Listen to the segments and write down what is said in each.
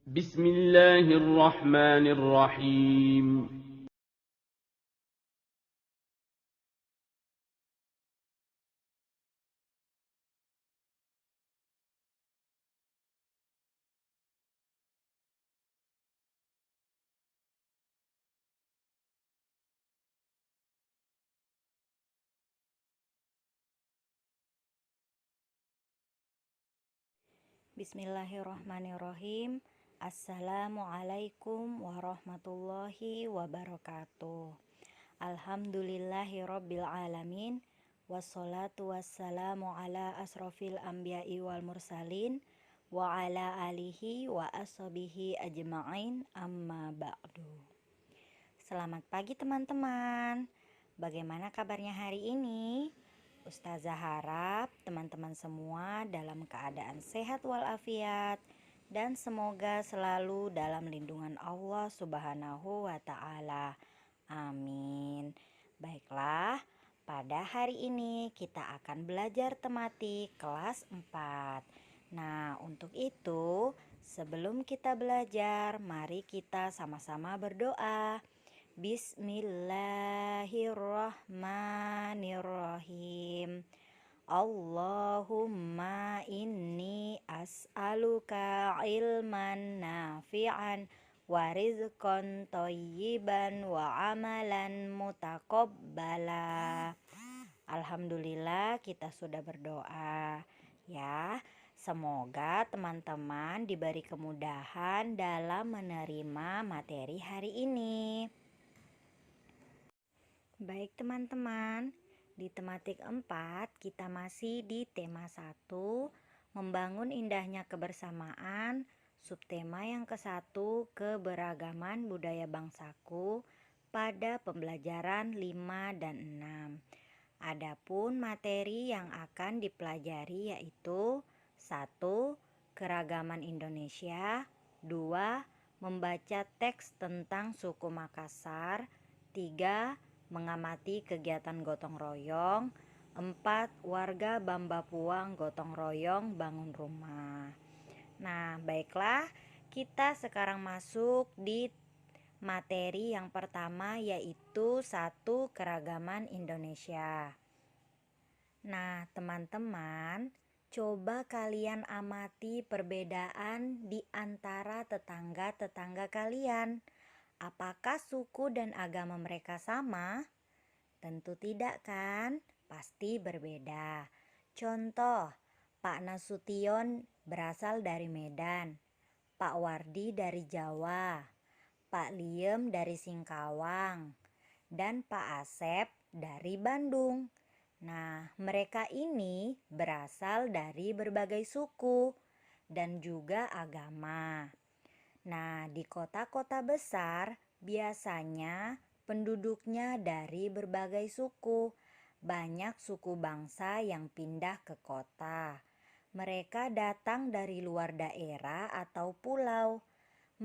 بسم الله الرحمن الرحيم. Bismillahirrahmanirrahim. Assalamualaikum warahmatullahi wabarakatuh. Alhamdulillahirabbil alamin. Wassalatu wassalamu ala asrofil anbiya'i wal mursalin wa ala alihi wa ashabihi ajma'in, amma ba'du. Selamat pagi teman-teman. Bagaimana kabarnya hari ini? Ustazah harap teman-teman semua dalam keadaan sehat walafiat dan semoga selalu dalam lindungan Allah Subhanahu wa Ta'ala. Amin. Baiklah, pada hari ini kita akan belajar tematik kelas 4. Nah, untuk itu, sebelum kita belajar, mari kita sama-sama berdoa. Bismillahirrahmanirrahim. Allahumma inni as'aluka ilman nafi'an wa rizqan thayyiban wa amalan mutaqabbala. Alhamdulillah kita sudah berdoa ya. Semoga teman-teman diberi kemudahan dalam menerima materi hari ini. Baik teman-teman, di tematik 4 kita masih di tema 1, membangun indahnya kebersamaan, subtema yang ke-1, keberagaman budaya bangsaku, pada pembelajaran 5 dan 6. Adapun materi yang akan dipelajari yaitu 1. Keragaman Indonesia, 2. Membaca teks tentang suku Makassar, 3. Mengamati kegiatan gotong royong, 4. Warga Bambapuang gotong royong bangun rumah. Nah, baiklah, kita sekarang masuk di materi yang pertama yaitu 1. Keragaman Indonesia. Nah, teman-teman, coba kalian amati perbedaan di antara tetangga-tetangga kalian. Apakah suku dan agama mereka sama? Tentu tidak kan? Pasti berbeda. Contoh, Pak Nasution berasal dari Medan, Pak Wardi dari Jawa, Pak Liem dari Singkawang, dan Pak Asep dari Bandung. Nah, mereka ini berasal dari berbagai suku dan juga agama. Nah, di kota-kota besar biasanya penduduknya dari berbagai suku. Banyak suku bangsa yang pindah ke kota. Mereka datang dari luar daerah atau pulau.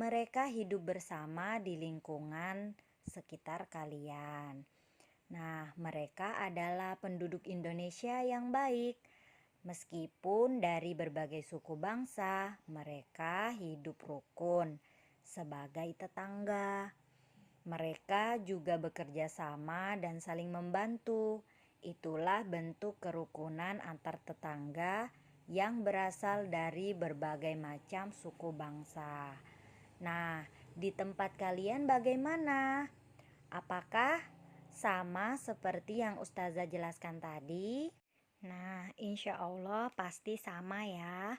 Mereka hidup bersama di lingkungan sekitar kalian. Nah, mereka adalah penduduk Indonesia yang baik. Meskipun dari berbagai suku bangsa, mereka hidup rukun sebagai tetangga. Mereka juga bekerja sama dan saling membantu. Itulah bentuk kerukunan antar tetangga yang berasal dari berbagai macam suku bangsa. Nah, di tempat kalian bagaimana? Apakah sama seperti yang Ustazah jelaskan tadi? Nah, insya Allah pasti sama ya.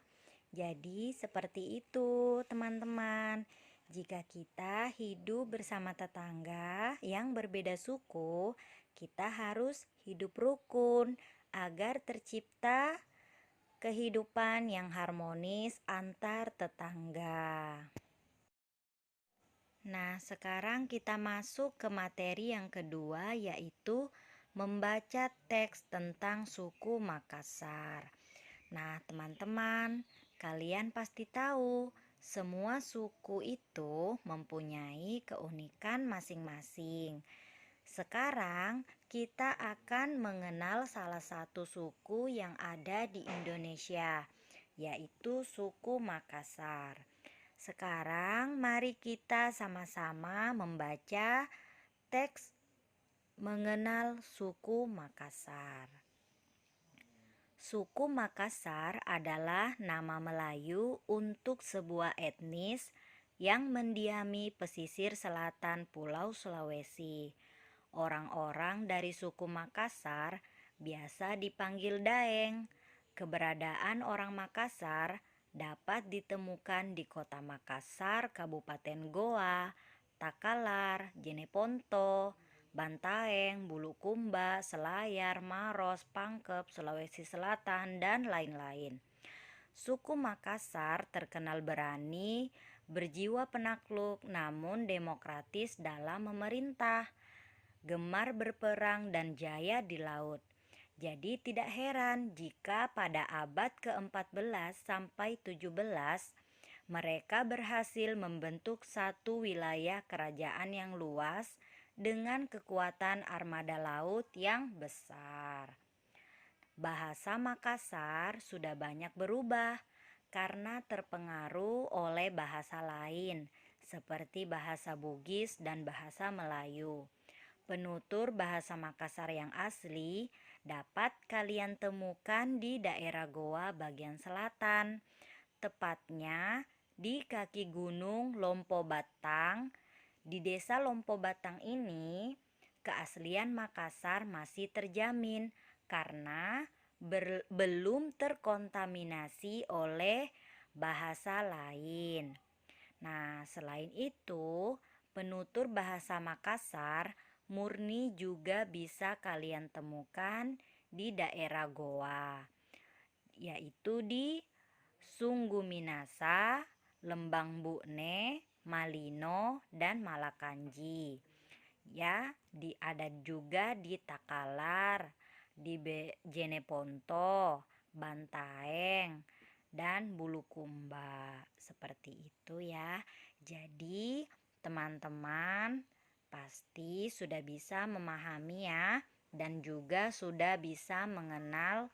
Jadi seperti itu teman-teman. Jika kita hidup bersama tetangga yang berbeda suku, kita harus hidup rukun agar tercipta kehidupan yang harmonis antar tetangga. Nah, sekarang kita masuk ke materi yang kedua yaitu membaca teks tentang suku Makassar. Nah, teman-teman, kalian pasti tahu semua suku itu mempunyai keunikan masing-masing. Sekarang kita akan mengenal salah satu suku yang ada di Indonesia, yaitu suku Makassar. Sekarang mari kita sama-sama membaca teks mengenal suku Makassar. Suku Makassar adalah nama Melayu untuk sebuah etnis yang mendiami pesisir selatan Pulau Sulawesi. Orang-orang dari suku Makassar biasa dipanggil Daeng. Keberadaan orang Makassar dapat ditemukan di Kota Makassar, Kabupaten Goa, Takalar, Jeneponto, Bantaeng, Bulukumba, Selayar, Maros, Pangkep, Sulawesi Selatan, dan lain-lain. Suku Makassar terkenal berani, berjiwa penakluk, namun demokratis dalam memerintah, gemar berperang dan jaya di laut. Jadi tidak heran jika pada abad ke-14 sampai 17 mereka berhasil membentuk satu wilayah kerajaan yang luas dengan kekuatan armada laut yang besar. Bahasa Makassar sudah banyak berubah karena terpengaruh oleh bahasa lain seperti bahasa Bugis dan bahasa Melayu. Penutur bahasa Makassar yang asli dapat kalian temukan di daerah Goa bagian selatan, tepatnya di kaki gunung Lompo Batang. Di desa Lompo Batang ini, keaslian Makassar masih terjamin karena belum terkontaminasi oleh bahasa lain. Nah, selain itu, penutur bahasa Makassar murni juga bisa kalian temukan di daerah Goa, yaitu di Sunggu Minasa, Lembang Bukne, Malino, dan Malakanji. Ya, ada juga di Takalar, di Jeneponto, Bantaeng, dan Bulukumba. Seperti itu ya. Jadi, teman-teman pasti sudah bisa memahami ya, dan juga sudah bisa mengenal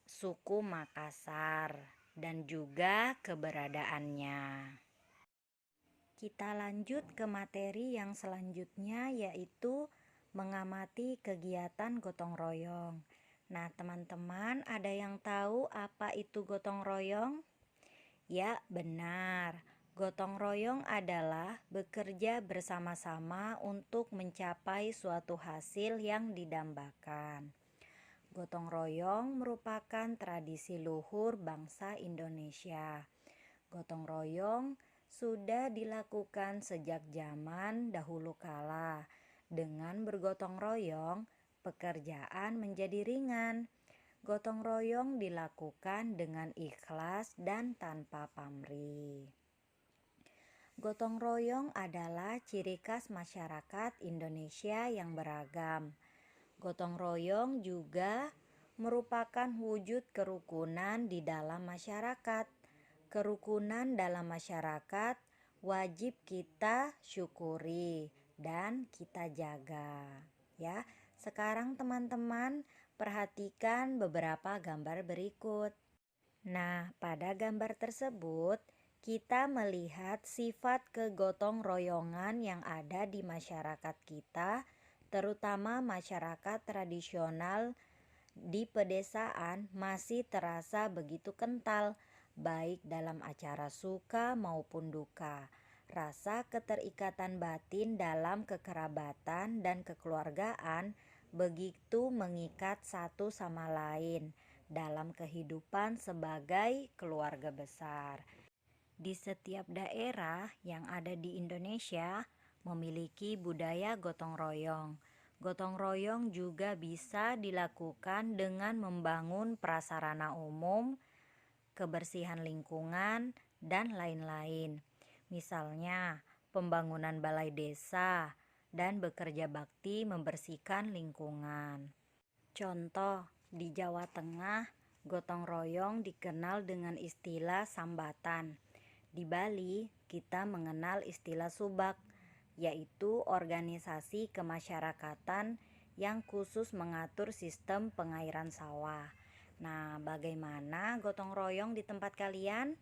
suku Makassar dan juga keberadaannya. Kita lanjut ke materi yang selanjutnya, yaitu mengamati kegiatan gotong royong. Nah, teman-teman, ada yang tahu apa itu gotong royong? Ya, benar. Gotong royong adalah bekerja bersama-sama untuk mencapai suatu hasil yang didambakan. Gotong royong merupakan tradisi luhur bangsa Indonesia. Gotong royong sudah dilakukan sejak zaman dahulu kala. Dengan bergotong royong, pekerjaan menjadi ringan. Gotong royong dilakukan dengan ikhlas dan tanpa pamrih. Gotong royong adalah ciri khas masyarakat Indonesia yang beragam. Gotong royong juga merupakan wujud kerukunan di dalam masyarakat. Kerukunan dalam masyarakat wajib kita syukuri dan kita jaga. Ya, sekarang teman-teman perhatikan beberapa gambar berikut. Nah, pada gambar tersebut kita melihat sifat kegotong royongan yang ada di masyarakat kita, terutama masyarakat tradisional di pedesaan masih terasa begitu kental, baik dalam acara suka maupun duka. Rasa keterikatan batin dalam kekerabatan dan kekeluargaan begitu mengikat satu sama lain dalam kehidupan sebagai keluarga besar. Di setiap daerah yang ada di Indonesia memiliki budaya gotong royong. Gotong royong juga bisa dilakukan dengan membangun prasarana umum, kebersihan lingkungan, dan lain-lain. Misalnya, pembangunan balai desa dan bekerja bakti membersihkan lingkungan. Contoh, di Jawa Tengah, gotong royong dikenal dengan istilah sambatan. Di Bali, kita mengenal istilah subak, yaitu organisasi kemasyarakatan yang khusus mengatur sistem pengairan sawah. Nah, bagaimana gotong royong di tempat kalian?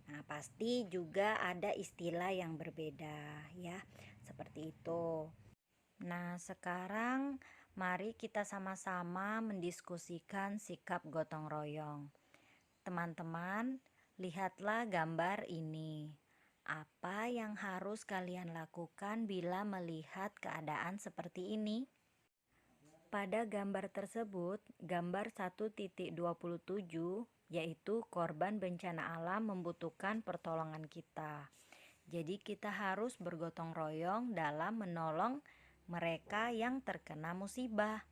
Nah, pasti juga ada istilah yang berbeda ya, seperti itu. Nah, sekarang mari kita sama-sama mendiskusikan sikap gotong royong. Teman-teman, lihatlah gambar ini. Apa yang harus kalian lakukan bila melihat keadaan seperti ini? Pada gambar tersebut, gambar 1.27 yaitu korban bencana alam membutuhkan pertolongan kita. Jadi kita harus bergotong royong dalam menolong mereka yang terkena musibah.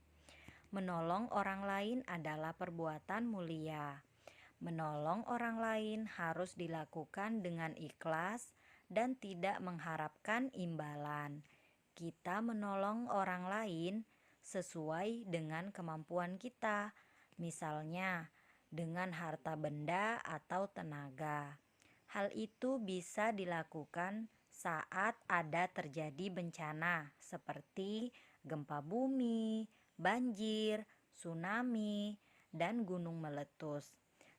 Menolong orang lain adalah perbuatan mulia. Menolong orang lain harus dilakukan dengan ikhlas dan tidak mengharapkan imbalan. Kita menolong orang lain sesuai dengan kemampuan kita, misalnya dengan harta benda atau tenaga. Hal itu bisa dilakukan saat ada terjadi bencana seperti gempa bumi, banjir, tsunami, dan gunung meletus.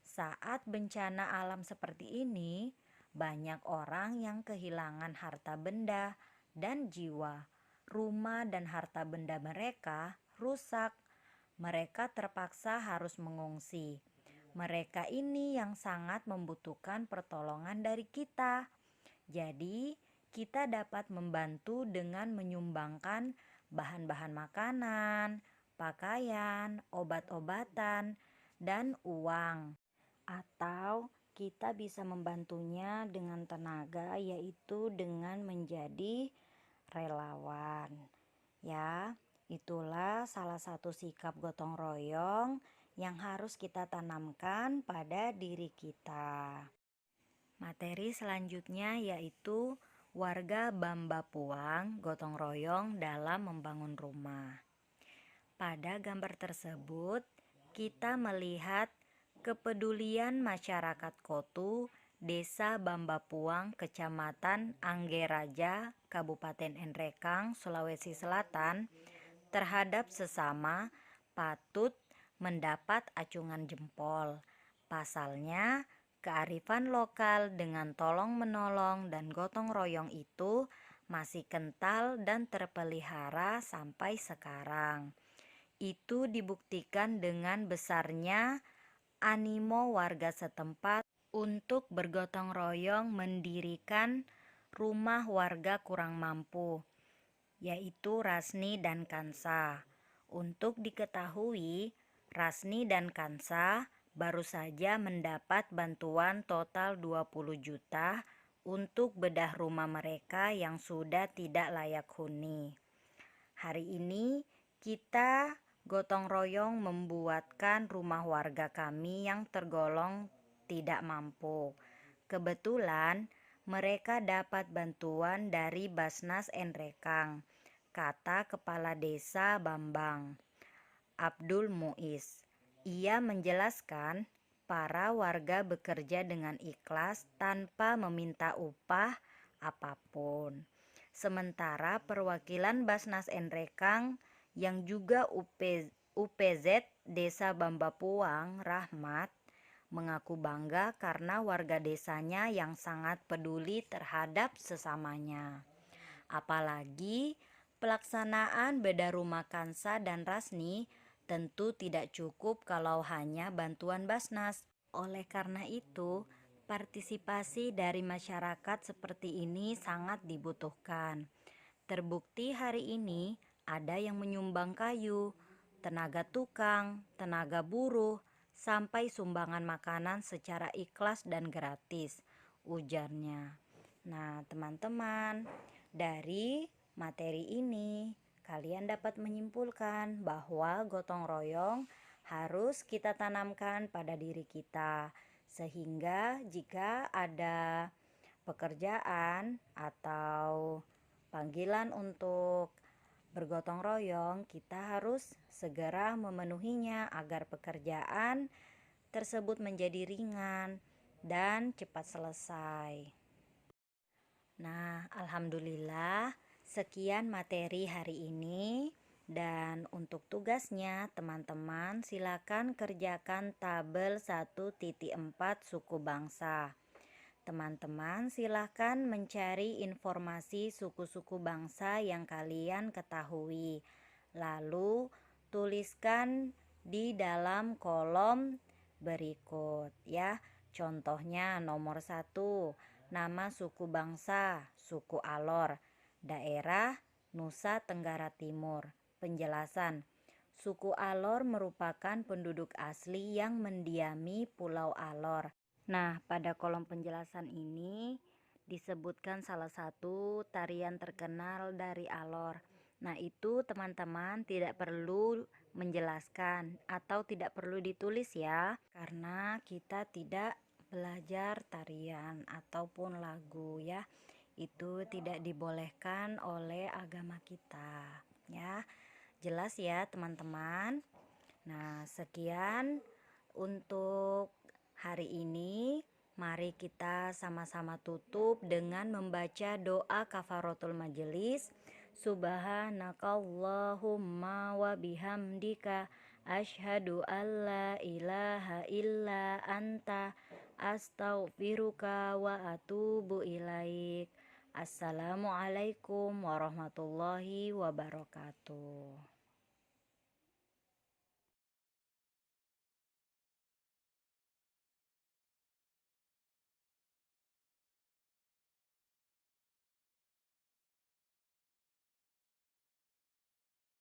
Saat bencana alam seperti ini, banyak orang yang kehilangan harta benda dan jiwa. Rumah dan harta benda mereka rusak. Mereka terpaksa harus mengungsi. Mereka ini yang sangat membutuhkan pertolongan dari kita. Jadi, kita dapat membantu dengan menyumbangkan bahan-bahan makanan, pakaian, obat-obatan, dan uang. Atau kita bisa membantunya dengan tenaga, yaitu dengan menjadi relawan. Ya, itulah salah satu sikap gotong royong yang harus kita tanamkan pada diri kita. Materi selanjutnya yaitu warga Bamba Puang gotong royong dalam membangun rumah. Pada gambar tersebut, kita melihat kepedulian masyarakat Kotu, Desa Bamba Puang, Kecamatan Anggeraja, Kabupaten Nrekang, Sulawesi Selatan, terhadap sesama patut mendapat acungan jempol. Pasalnya, kearifan lokal dengan tolong-menolong dan gotong royong itu masih kental dan terpelihara sampai sekarang. Itu dibuktikan dengan besarnya animo warga setempat untuk bergotong royong mendirikan rumah warga kurang mampu, yaitu Rasni dan Kansa. Untuk diketahui, Rasni dan Kansa baru saja mendapat bantuan total 20 juta untuk bedah rumah mereka yang sudah tidak layak huni. Hari ini kita gotong royong membuatkan rumah warga kami yang tergolong tidak mampu. Kebetulan mereka dapat bantuan dari Basnas Nrekang, kata Kepala Desa Bambang, Abdul Muiz. Ia menjelaskan para warga bekerja dengan ikhlas tanpa meminta upah apapun. Sementara perwakilan Basnas Nrekang yang juga UPZ Desa Bamba Puang, Rahmat, mengaku bangga karena warga desanya yang sangat peduli terhadap sesamanya. Apalagi pelaksanaan bedah rumah Kansa dan Rasni tentu tidak cukup kalau hanya bantuan Basnas. Oleh karena itu, partisipasi dari masyarakat seperti ini sangat dibutuhkan. Terbukti hari ini ada yang menyumbang kayu, tenaga tukang, tenaga buruh, sampai sumbangan makanan secara ikhlas dan gratis, ujarnya. Nah, teman-teman, dari materi ini kalian dapat menyimpulkan bahwa gotong royong harus kita tanamkan pada diri kita, sehingga jika ada pekerjaan atau panggilan untuk bergotong royong, kita harus segera memenuhinya agar pekerjaan tersebut menjadi ringan dan cepat selesai. Nah, alhamdulillah sekian materi hari ini. Dan untuk tugasnya teman-teman silakan kerjakan tabel 1.4 suku bangsa. Teman-teman silahkan mencari informasi suku-suku bangsa yang kalian ketahui. Lalu tuliskan di dalam kolom berikut ya. Contohnya nomor 1, nama suku bangsa, suku Alor, daerah Nusa Tenggara Timur. Penjelasan, suku Alor merupakan penduduk asli yang mendiami Pulau Alor. Nah, pada kolom penjelasan ini disebutkan salah satu tarian terkenal dari Alor. Nah, itu teman-teman tidak perlu menjelaskan atau tidak perlu ditulis ya, karena kita tidak belajar tarian ataupun lagu ya. Itu tidak dibolehkan oleh agama kita ya. Jelas ya, teman-teman. Nah, sekian untuk hari ini. Mari kita sama-sama tutup dengan membaca doa kafaratul majelis. Subhanakallahumma wa bihamdika asyhadu alla ilaha illa anta astaghfiruka wa atubu ilaik. Assalamualaikum warahmatullahi wabarakatuh.